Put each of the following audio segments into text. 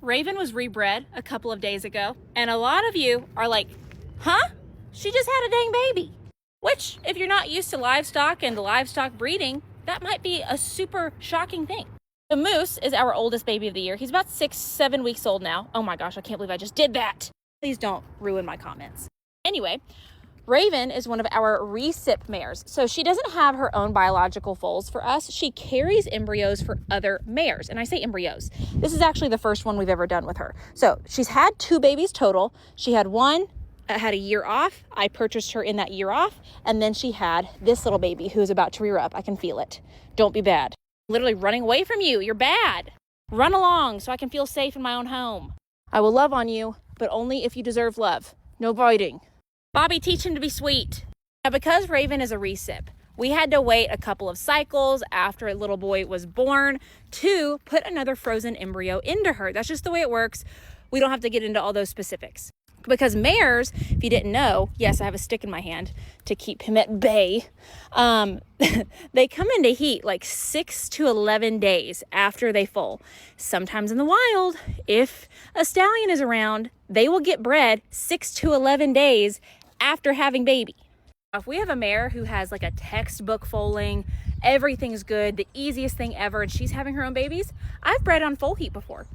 Raven was rebred a couple of days ago, and a lot of you are like, huh? She just had a dang baby. Which, if you're not used to livestock and the livestock breeding, that might be a super shocking thing. The Moose is our oldest baby of the year. He's about 6-7 weeks old now. Oh my gosh, I can't believe I just did that. Please don't ruin my comments. Anyway, Raven is one of our recip mares. So she doesn't have her own biological foals for us. She carries embryos for other mares. And I say embryos. This is actually the first one we've ever done with her. So she's had 2 babies total. She had one that had a year off. I purchased her in that year off. And then she had this little baby who's about to rear up. I can feel it. Don't be bad. Literally running away from you. You're bad. Run along so I can feel safe in my own home. I will love on you, but only if you deserve love. No biting. Bobby, teach him to be sweet. Now, because Raven is a recip, we had to wait a couple of cycles after a little boy was born to put another frozen embryo into her. That's just the way it works. We don't have to get into all those specifics. Because mares, if you didn't know, yes, I have a stick in my hand to keep him at bay. They come into heat like 6 to 11 days after they foal. Sometimes in the wild, if a stallion is around, they will get bred 6 to 11 days after having baby. If we have a mare who has like a textbook foaling, everything's good, the easiest thing ever, and she's having her own babies, I've bred on foal heat before.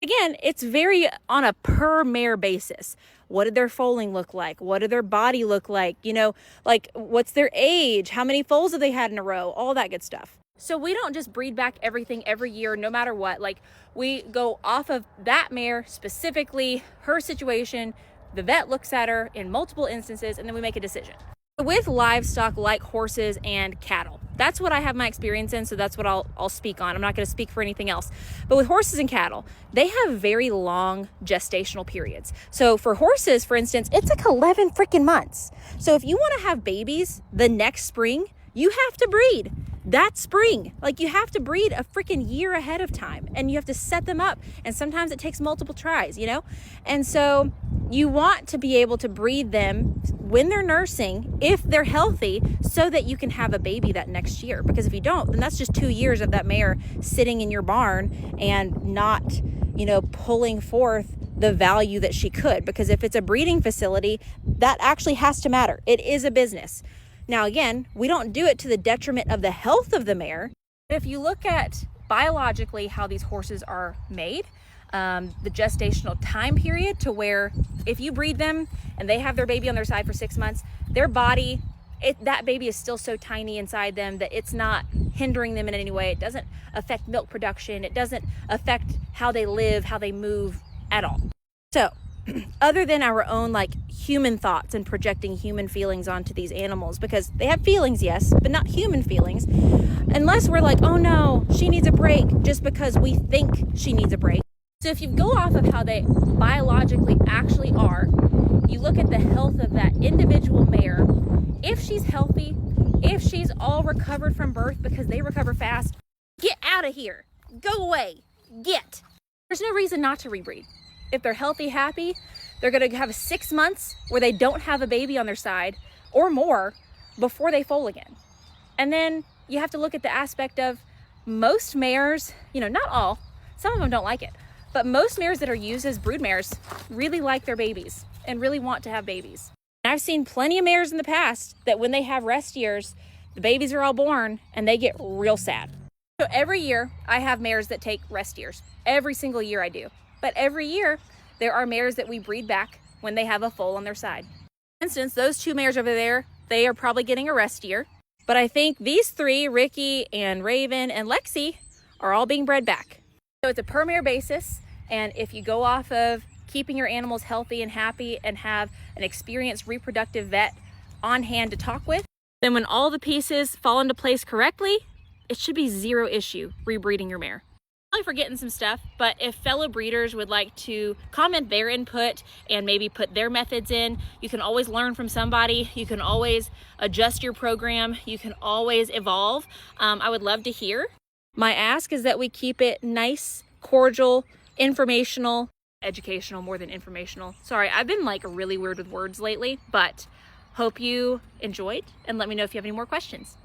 Again, it's very on a per mare basis. What did their foaling look like? What did their body look like? You know, like what's their age? How many foals have they had in a row? All that good stuff. So we don't just breed back everything every year, no matter what. Like we go off of that mare specifically, her situation. The vet looks at her in multiple instances, and then we make a decision. With livestock like horses and cattle, that's what I have my experience in, so that's what I'll speak on. I'm not going to speak for anything else. But with horses and cattle, they have very long gestational periods. So for horses, for instance, it's like 11 freaking months. So if you want to have babies the next spring, you have to breed that spring. Like you have to breed a freaking year ahead of time, and you have to set them up. And sometimes it takes multiple tries, you know? And so you want to be able to breed them when they're nursing, if they're healthy, so that you can have a baby that next year. Because if you don't, then that's just 2 years of that mare sitting in your barn and not, you know, pulling forth the value that she could. Because if it's a breeding facility, that actually has to matter. It is a business. Now, again, we don't do it to the detriment of the health of the mare. But if you look at biologically how these horses are made, the gestational time period to where if you breed them and they have their baby on their side for 6 months, their body, that baby is still so tiny inside them that it's not hindering them in any way. It doesn't affect milk production. It doesn't affect how they live, how they move at all. So other than our own like human thoughts and projecting human feelings onto these animals, because they have feelings, yes, but not human feelings, unless we're like, oh no, she needs a break just because we think she needs a break. So if you go off of how they biologically actually are, you look at the health of that individual mare. If she's healthy, if she's all recovered from birth, because they recover fast, get out of here. Go away. Get. There's no reason not to rebreed. If they're healthy, happy, they're going to have 6 months where they don't have a baby on their side or more before they foal again. And then you have to look at the aspect of most mares, you know, not all, some of them don't like it. But most mares that are used as brood mares really like their babies and really want to have babies. And I've seen plenty of mares in the past that when they have rest years, the babies are all born and they get real sad. So every year I have mares that take rest years. Every single year I do. But every year there are mares that we breed back when they have a foal on their side. For instance, those 2 mares over there, they are probably getting a rest year. But I think these 3, Ricky and Raven and Lexi, are all being bred back. So it's a per mare basis, and if you go off of keeping your animals healthy and happy and have an experienced reproductive vet on hand to talk with, then when all the pieces fall into place correctly, it should be 0 issue rebreeding your mare. I'm forgetting some stuff, but if fellow breeders would like to comment their input and maybe put their methods in, you can always learn from somebody. You can always adjust your program. You can always evolve. I would love to hear. My ask is that we keep it nice, cordial, informational, educational more than informational. Sorry, I've been like really weird with words lately, but hope you enjoyed and let me know if you have any more questions.